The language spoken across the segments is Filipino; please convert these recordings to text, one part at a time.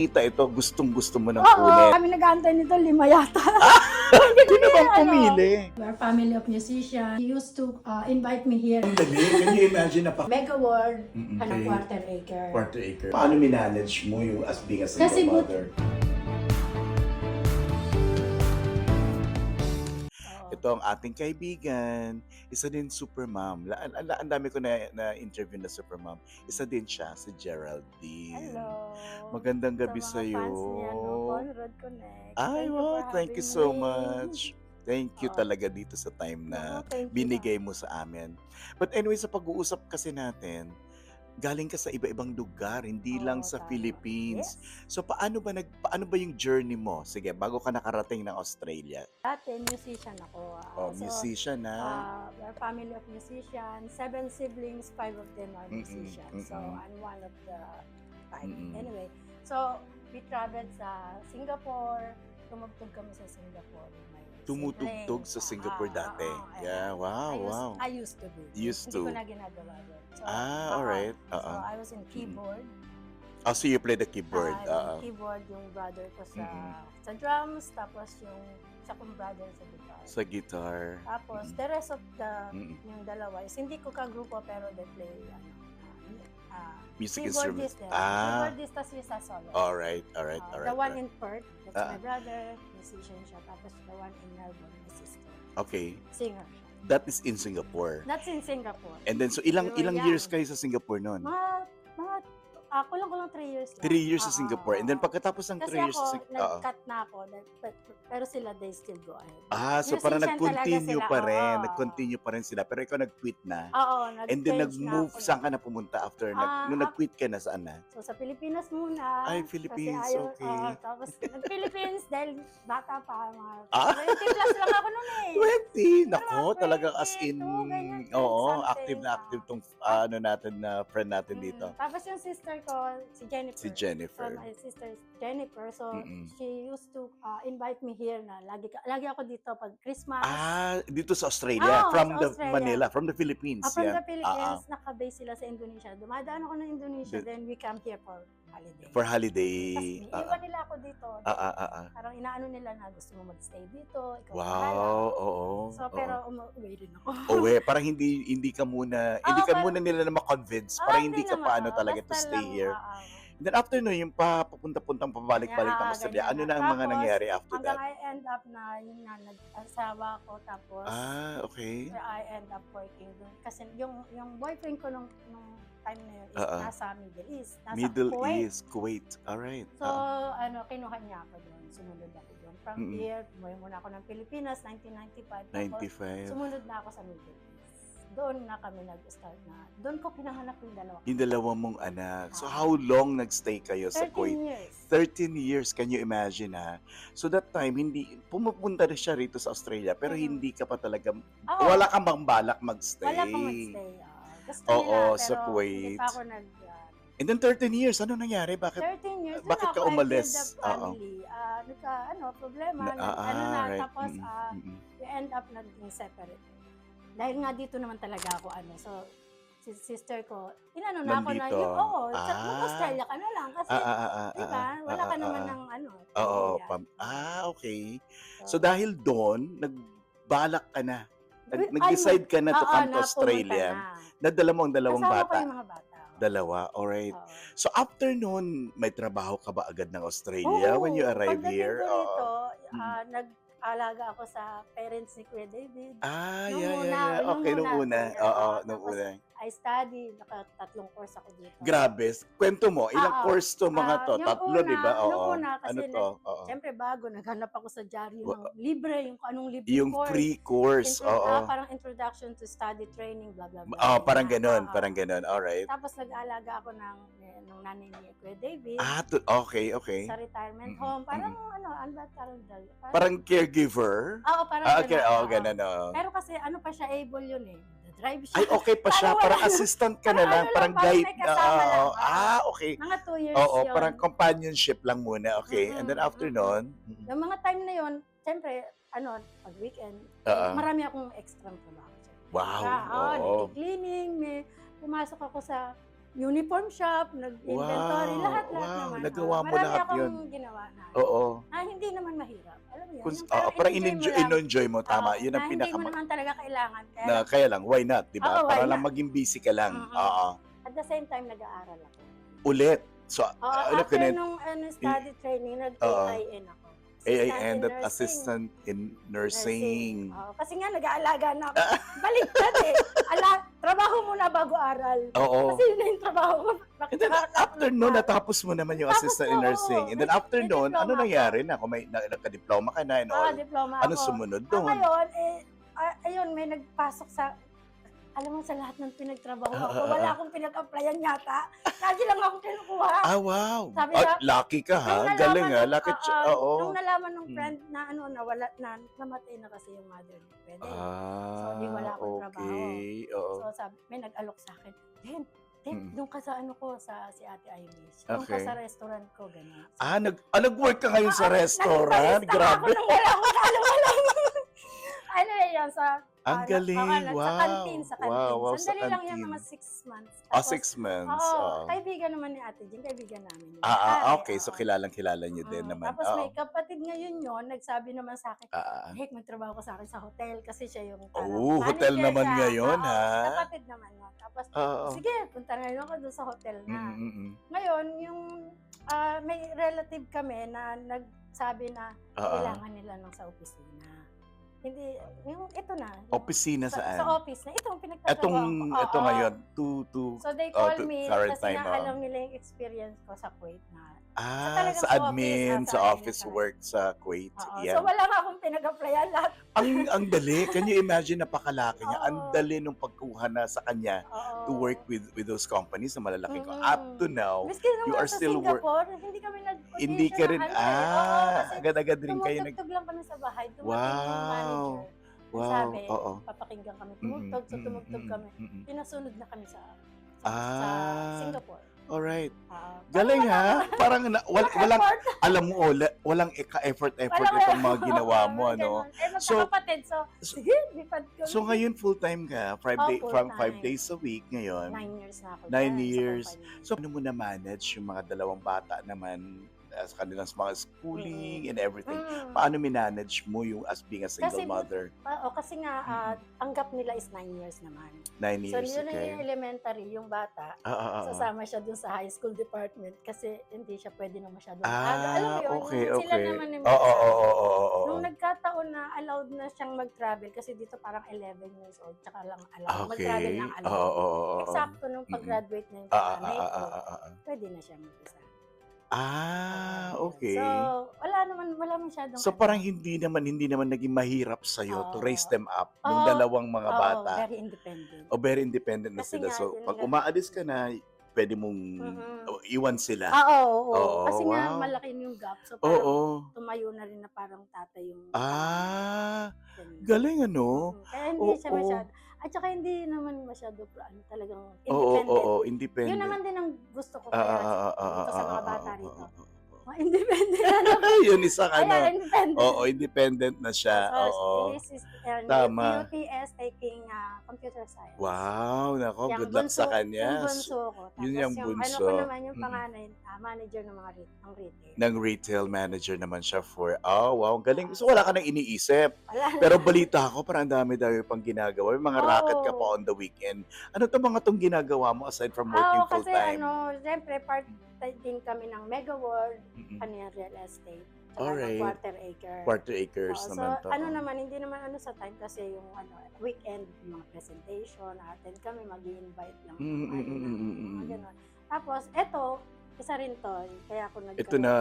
Kita ito, gustong-gusto mo ng Oo, kunin. kami nag-aantay nito, 5 yata. Hindi na bang pumili? We're family of musicians. He used to invite me here. Ang dali, can you imagine na Mega World, Okay. quarter acre. quarter acre? Paano minanage mo yung as being a single Kasi mother? Ito ang ating kaibigan, isa din super mom. Ang dami ko na-interview na super mom. Isa din siya, si Geraldine. Hello. Magandang gabi Sa mga sa'yo. fans niya, no? Conrad Connect. Ay, Thank you wow, for thank you having so me. much. Thank you Oh. talaga dito sa time na No, thank you. binigay mo sa amin. But anyway, sa pag-uusap kasi natin, galing ka sa iba-ibang lugar, hindi lang sa Tama. Philippines. Yes. So paano ba yung journey mo? Sige, bago ka nakarating ng Australia. Dati, musician ako. Oh, musician na. We're family of musicians. 7 siblings, 5 of them are musicians. So, I'm one of the 5. Anyway, so, we traveled sa Singapore. Tumugtog kami sa Singapore. May Tumutugtog sa Singapore dati. Yeah, wow. I used to do. Used Hindi to. ko na ginagawa doon. So, Alright. So, I was in keyboard. Oh, so you play the keyboard. Yung keyboard, yung brother ko sa drums, tapos yung isa kong brother sa guitar. Sa guitar. Tapos, the rest of yung dalawa is hindi ko ka-grupo pero they play, Music keyboardist instrument. Keyboardist, tas yung sa solo. Alright. The one in Perth, that's my brother, musician siya. Tapos the one in Melbourne, my sister. Okay. Singer siya. That is in Singapore. That's in Singapore. And then, so ilang We were years young. kayo sa Singapore noon? Kulang 3 years lang. 3 years sa Singapore. And then pagkatapos ng 3 Kasi years sa ako, Singapore. nag-cut na ako, pero sila, they still go ahead. So parang Musician talaga nag-continue sila, pa rin. oo. Nag-continue pa rin sila. Pero ikaw nag-quit na. Oo, And then nag-change na nag-move. ako. Saan ka na pumunta after? Nung nag-quit ka na, saan na? So, sa Pilipinas muna. Ay, Philippines, Kasi okay. Tapos, nag-Philippines dahil bata pa. Mga Ah? 20 plus lang ako noon eh. 20! Nako, Pero talagang as in, 22, ganyan, oo, something, active na active tong friend natin dito. Tapos yung sister ko, si Jennifer. Si Jennifer. So, my sister is Jennifer. So, Mm-mm. she used to invite me here na lagi ako dito pag Christmas. Dito sa Australia, from sa the Australia. Manila, from the Philippines. From yeah. the Philippines, naka-base sila sa Indonesia. Dumadaan ako ng Indonesia, then we come here for holiday. For holiday. Tapos iwan nila ako dito. Parang inaano nila na gusto mo mag-stay dito. Ikaw bahala. Wow, oo. So, pero umuwi rin ako. Parang hindi ka muna nila na ma-convince. Ah, Parang hindi ka naman. paano talaga to Basta stay lang, here. And then after no, yung papunta-puntang pabalik-balik ng Australia, ano na ang mga Tapos, nangyari after hanggang that? I end up na, yun nga, nag-asawa ko, tapos Okay. I end up working doon. Kasi yung boyfriend ko nung time na yun is nasa Middle East. Nasa Middle Kuwait. East, Kuwait. Alright. So, kinuha niya ako doon. Sumunod ako doon. From here, umuwi muna ako ng Pilipinas, 1995. Tapos, 95. sumunod na ako sa Middle East. Doon na kami nag-start na. Doon ko pinahanap yung dalawa. Yung dalawa mong anak. So how long nagstay kayo sa 13 Kuwait? years. 13 years, can you imagine ha? So that time, pumupunta na siya rito sa Australia, pero hindi ka pa talaga, wala kang bang balak magstay. Wala pang magstay. Gusto Oo, nila, sa pero Kuwait. hindi pa ako And then 13 years, ano nangyari? 13 years, bakit ka umalis? Family. Problema. Right. Tapos, we end up naging separate. Dahil nga dito naman talaga ako, so, si sister ko, inano na ako na Nandito. Australia ka na lang. Kasi, diba, wala ka naman ng okay. So dahil doon, nagbalak ka na. Nag-decide ka na to come to Australia. Nadala mo ang dalawang Kasama ko bata. yung mga bata. Dalawa, alright. Oo. So after noon, may trabaho ka ba agad ng Australia when you arrive Pagdating here? ko rito, nag-alaga ako sa parents ni Kuya David. Okay, nung una. Nung una. I study, naka-3 course ako dito. Grabe. Kwento mo, ilang course to mga to? Yung 3, di ba? Nung una, kasi Ano to? siyempre bago, naghanap ako sa dyaryo ng libre, yung anong libre Yung course. free course, Parang introduction to study training, blah, blah, blah. parang ganun. Alright. Tapos nag-aalaga ako ng nanay ni Kuya David. Okay. Sa retirement home. Parang Parang caregiver? Oo, parang Okay, ganun. ganun. Pero kasi ano pa siya, able yun eh. Drive siya. Ay, okay pa siya. Parang assistant ka na lang. Parang guide. may kasama lang. Okay. Mga 2 years Oo, yun. parang companionship lang muna. Okay. And then after nun, Yung mga time na yun, siyempre, pag weekend, marami akong extra trabaho. wow. Cleaning, may pumasok ako sa uniform shop, nag-inventory, Wow, lahat-lahat wow, naman. nagawa mo Marami lahat akong 'yun. ginawa na Oo. hindi naman mahirap. Alam mo 'yun, Kung yung oo, parang parang in-enjoy mo lang. in-enjoy mo, Oo, tama, 'yun na ang hindi mo naman talaga kailangan. Kaya na lang, kaya lang, why not, 'di oo, ba? why Para lang not? maging busy ka lang, Mm. oo. At the same time, nag-aaral ako. Ulit, so, Oo, ano ka after na nung i study training, oo, nag-AIN ako. Assistant AIN, in that Nursing. assistant in Nursing. nursing. Oo, kasi nga nag-aalaga na ako. Baliktad eh. Trabaho muna bago aral. Oo. Kasi yun na yung trabaho ko. And then after nun, natapos mo naman yung Tapos assistant ko, in oo. nursing. And then after May nun, ano diploma nangyari na? Kung may nagka-diploma ka na and all, diploma ano ako. sumunod doon? Ngayon, ayun, may nagpasok sa, alam mo, sa lahat ng pinagtrabaho ako, wala akong pinag-applyan yata. Lagi lang ako kinukuha. Ah, wow. Sabi Ah, na, lucky ka ha? nung Galing ha? nalaman Lucky, oo. nung nalaman ng friend na nawala na, namatay na kasi yung mother ni Pwede. So, di wala akong trabaho. Okay. Oo. So, sabi, may nag-alok sa akin, Ten, doon ka sa si Ate Irish. Doon ka Okay. sa restaurant ko, ganyan. Ah, nag-work ka ngayon sa restaurant? Nagbarista ako Grabe. nung wala akong kaalam-alam. Ano yan, Ang galing. Sa Wow. kantin, sa kantin. Wow, wow, sa Sandali lang yan, kantin. mga 6 months. Ah, Tapos, 6 months. oo, Oo. kaibigan naman ni Ate Jean, kaibigan namin. Yung Okay. So, oo. kilalang-kilala niyo din naman. Tapos Oo. may kapatid ngayon yun, nagsabi naman sa akin, Ah. Hek, magtrabaho ko sa akin sa hotel kasi siya yung Hotel manager naman siya. ngayon, Oo, ha? kapatid naman yun. Tapos, Oo. sige, punta ngayon ako doon sa hotel na. Mm. Ngayon, yung may relative kami na nagsabi na kailangan nila nang sa opisina. Hindi, yung ito na. Opisina saan? Sa office na. Ito ang pinagtatrabaho ko. Ito ngayon, So they call to me current kasi time, nga alam nila yung experience ko sa Kuwait na. talagang sa sa office, admin, sa sa office admin, work sa Kuwait. Oo. Yeah. So wala nga akong pinag-applyan lahat. Ang dali. Can you imagine, napakalaki niya. Ang Oo. dali nung pagkuha na sa kanya to Oo. work with those companies na malalaki ko. Up to now, Miski you naman are sa still Singapore, hindi kami nag-audition hindi ka rin, ng Oo, kasi agad-agad rin kayo tumutugtog lang kami sa bahay. Dumating yung Wow. manager. Wow, Sabi, oo. papakinggan kami. Tumugtog. So tumugtog kami. Pinasunod na kami sa Singapore. Alright. Parang Galing ha. Parang walang, effort. alam mo, walang effort Walang itong mga ginawa mo, Oo, ano? ganun. So- magkakapatid. So, sige, lipad ko. So ngayon full-time ka, full-time. 5 days a week ngayon. 9 years na ako 9 dyan sa years. company. So ano mo na manage yung mga dalawang bata naman sa kanilang mga schooling and everything? Paano minanage mo yung as being a single Kasi mother? kasi nga, ang gap nila is 9 years naman. 9 So, years, yun okay. yung elementary, yung bata, sasama siya dun sa high school department kasi hindi siya pwede na masyadong aga. Alam mo yun, Okay, sila okay. naman yung Oo. Nung nagkataon na allowed na siyang mag-travel kasi dito parang 11 years old tsaka lang allowed. Mag-travel Okay. ng allowed. Oo. Eksakto nung pag-graduate na yung panganay ko, Ah. pwede na siya mag-isa. Okay. So, wala masyadong So parang hindi naman naging mahirap sa to raise them up ng Oo. dalawang mga bata. very independent. O very independent na Kasi sila. nga, So yun pag nga. umaalis ka na, pwede mong iwan sila. Oo. Oo, Kasi nga wow. malaki yung gap. So parang Oo. tumayo na rin na parang tatay yung ganun. Galing ano? Kaya hindi siya Oo. masyado. At saka hindi naman masyado talagang Oo, independent. independent. Yun naman din ang gusto ko kaya dito sa mga bata rito. oo. Independent na Yun isang independent. Oo, independent na siya. Oo. This is Tama. UTS taking computer science. Wow, nako, Yung good luck sa Yung kanya. bunso ko. Tapos Yun yung bunso. Ano ko naman yung panganay, manager ng mga ng retail. Ng retail manager naman siya for, wow, galing. So wala ka nang iniisip. Wala na. Pero balita ko, parang dami pang ginagawa. May mga racket ka pa Oo. on the weekend. Ano to mga tong ginagawa mo aside from working kasi full-time? siyempre part din kami ng Mega World, Mm-mm. kanina real estate. Tsaka ng Alright. quarter acre. Quarter acres Oo, naman so, to. hindi naman sa time kasi yung weekend, yung mga presentation, attend kami, mag-i-invite lang. Mga ganun. Tapos, isa rin to, kaya ako Ito na,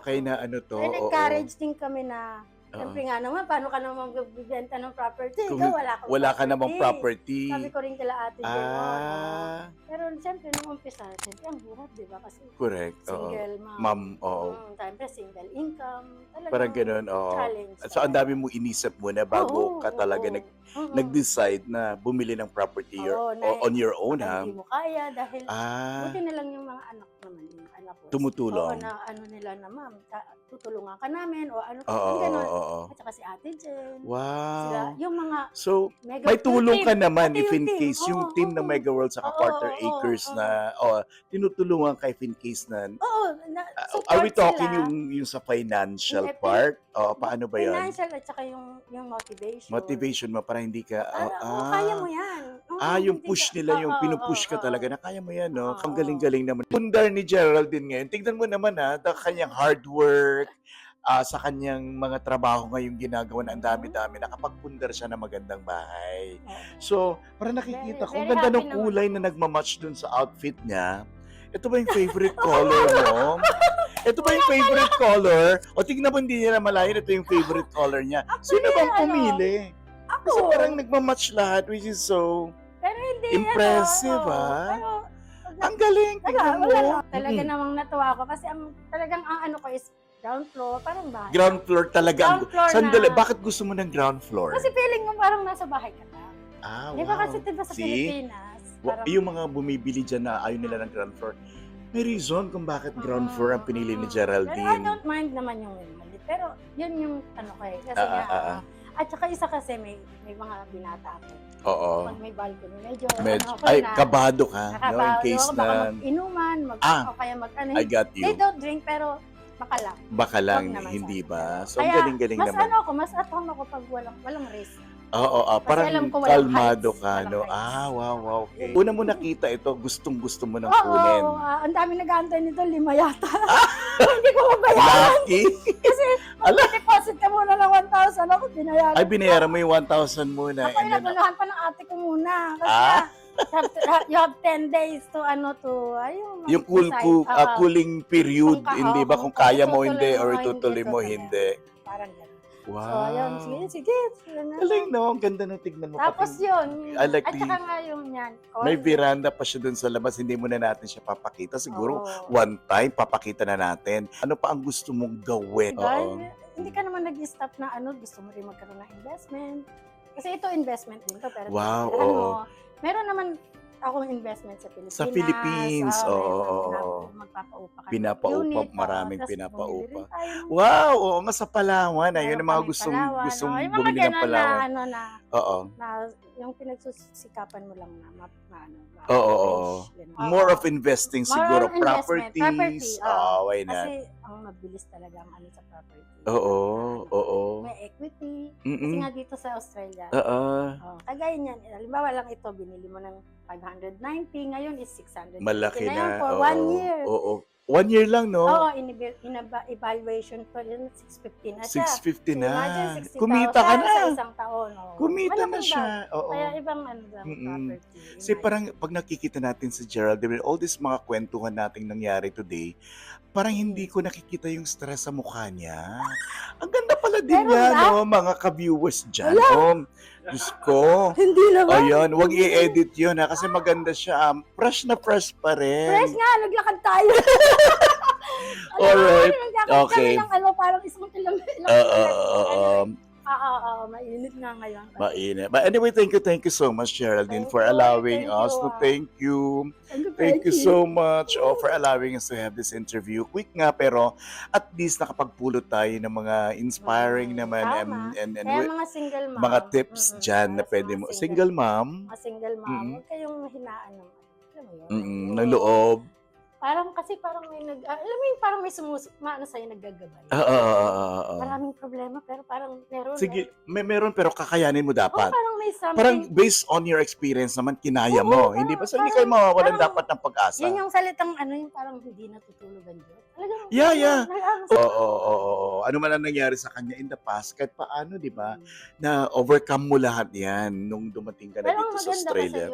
kay na ano to. Ay, oo. nag-encourage din kami na, Oo. siyempre nga naman, paano ka naman magbibenta ng property? Kung Ikaw, wala ka namang property. Sabi ko rin kila ate Jen, pero siyempre, nung umpisa, siyempre, ang hirap, di ba? Kasi Correct. Oo. single mom. Ma'am, oo. Siyempre, single income. Talagang Parang ganun, oo. challenge. So, ang dami mo inisip muna bago ka talaga Oo. nag-decide na bumili ng property Oo, on your own, ha? Hindi mo kaya dahil Ah, buti na lang yung mga anak ko naman yung anak ko. Oo, Tumutulong. na ano nila na, "Ma'am, tutulungan ka namin," o ano, Oo, yung oo, gano'n. oo. At saka si Ate Jen, sila, Wow! yung mga So, Mega may yung tulong team, ka naman pati if yung in team, case yung oo, team ng oo. Mega World saka Oo, Quarter oo, Acres oo. na tinutulungan ka if in case na Oo, are we support talking sila. yung sa financial Hindi, part? O paano ba 'yun? financial at saka yung motivation. Motivation mo para hindi ka Para, kaya mo yan. yung Hindi push ka, nila, yung oo, pinu-push ka oo, talaga na kaya mo 'yan 'no. Ang oo. galing-galing naman. Pundar ni Geraldine ngayon, tignan mo naman, the kanyang hard work, sa kanyang mga trabaho ngayong ginagawa na ang dami-dami, nakapagpundar siya ng magandang bahay. Oo. So, parang nakikita ko, ang Very ganda happy ng naman kulay ako. na nagma-match dun sa outfit niya. Ito ba yung favorite color mo? Ito ba yung favorite color? O tignan mo, hindi niya na malayan, ito yung favorite color niya. Sino bang pumili? Kasi Ako. parang nagma-match lahat, which is so Pero hindi, impressive, Pero, ang galing, tignan mo. wala lang. Talaga namang natuwa ako kasi talagang ang ano ko is ground floor, parang bahay. Ground floor talaga. Ground floor Sandali, na. bakit gusto mo ng ground floor? Kasi feeling mo parang nasa bahay ka lang. Wow. Di ba kasi diba sa See? Pilipinas, parang, Yung mga bumibili dyan na ayaw nila ng ground floor, may reason kung bakit ground floor ang pinili ni Pero I Geraldine. don't mind naman yung maliit. Pero yun yung ano ko eh. Kasi at saka isa kasi may mga binata ako. Oo. Pag may balcony, medyo Kabado ka, no? In nakabado case ako, baka na, mag-inuman, o kaya I got They you. don't drink, pero baka lang. Baka lang, Wag naman hindi sana. ba? So, ang Kaya, galing-galing mas naman. mas at home ako pag walang risk. Oo, parang alam ko walang kalmado heights, ka, walang no? heights. Wow, okay. Una mo nakita ito, gustong-gusto mo nang Oo, kunin. ang dami nag-aantay nito, 5 yata. Hindi ko mabayaran. Lucky! Kasi, mag-deposit ka muna ng 1,000 ako, binayaran. Ay, binayaran mo yung 1,000 muna. Ako and then, inaguluhan pa ng ate ko muna. Kasi you have 10 days to yung cooling period, hindi ba kung kaya mo hindi or itutuloy mo hindi. Parang gano'n. Wow. So, ayun, sige. Galing, no? Ang ganda ng tignan mo. Tapos Pati- yun, I like at the- saka nga yung yan. May veranda pa siya dun sa labas, hindi muna natin siya papakita. Siguro, Oo. one time, papakita na natin. Ano pa ang gusto mong gawin? Dahil hindi ka naman nag-stop na gusto mo rin magkaroon ng investment. Kasi ito investment din to. Pero Wow, tandaan oo. mo, meron naman akong investment sa Pilipinas. Sa Philippines, oo. Magpapaupa ka ng Pinapaupa, unit, maraming tas pinapaupa. bumili rin tayo ng- Wow, oo nga sa Palawan. Ayun Meron ang mga kaming gustong Palawan, yung mga bumili ng ganun Palawan. Oo. na yung pinagsusikapan mo lang na Oo. ganun. More of investing More siguro. on investment, property, Properties. Why not? Kasi ang mabilis talaga ang sa property. Oo. May equity. Kasi Mm-mm. nga dito sa Australia, Oo. kagaya niyan, halimbawa lang ito, binili mo ng 590, ngayon is 600. Malaki yan na. for Oo. 1 year. Oo. 1 year lang, no? Oo, evaluation ko yun, 650 na siya. 650 na. Imagine, 60,000 Kumita ka na. sa isang taon. Kumita na Malaking siya. bag. Oo. Kaya ibang lang, Mm-mm. property. Kasi parang pag nakikita natin si Geraldine, all these mga kwentuhan nating nangyari today, parang hindi ko nakikita yung stress sa mukha niya. Ang ganda pala din Meron niya, ba? no? Mga ka-viewers dyan. Diyos ko. Hindi naman. Ayun, wag i-edit yun ha, kasi maganda siya. Fresh na fresh pa rin. Fresh nga, naglakad tayo. Alright. Okay. Okay. Kami ng parang isang kilometro. Mainit nga ngayon. Mainit. But anyway, thank you so much, Geraldine, Thank for you, allowing thank us you, to thank you. Thank you so much for allowing us to have this interview. Quick nga, pero at least nakapagpulot tayo ng mga inspiring naman Tama. and Kaya mga single mom. mga tips dyan na para sa pwede mga mo. Single mom, Mga single mom, Mm-mm. huwag kayong hinaan naman. Alam mo yun? ng loob. Parang may alam mo yung parang may sa'yo naggagabay. Maraming problema, pero parang meron. Sige, meron pero kakayanin mo dapat. Parang may something. Parang based on your experience naman, kinaya Oo, mo. Hindi ba? So, parang- hindi kayo mawawalan parang- dapat ng pag-asa. Yun yung salitang yung parang hindi natutulog ang Diyos. Talagang, Yeah. talagang- Oo. Ano man ang nangyari sa kanya in the past, kahit paano, di ba? Na overcome mo lahat yan nung dumating ka na Pero ang dito sa maganda kasi Australia.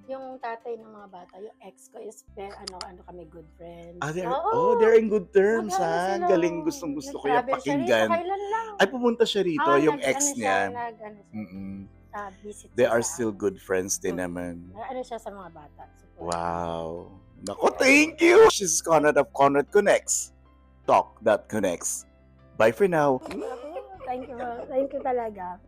yung tatay ng mga bata, yung ex ko is kami good friends. They're in good terms, Magkano ha? sila? Galing, gustong-gusto ko yung Nag-travel siya rito, pakinggan. kailan lang. Ay, pumunta siya rito, yung ex niya. Visit They siya are sa- still good friends din naman. Ano siya sa mga bata. Support. Wow. Nako, thank you! This is Conrad of Conrad Connects. Talk that connects. Bye for now. Thank you talaga.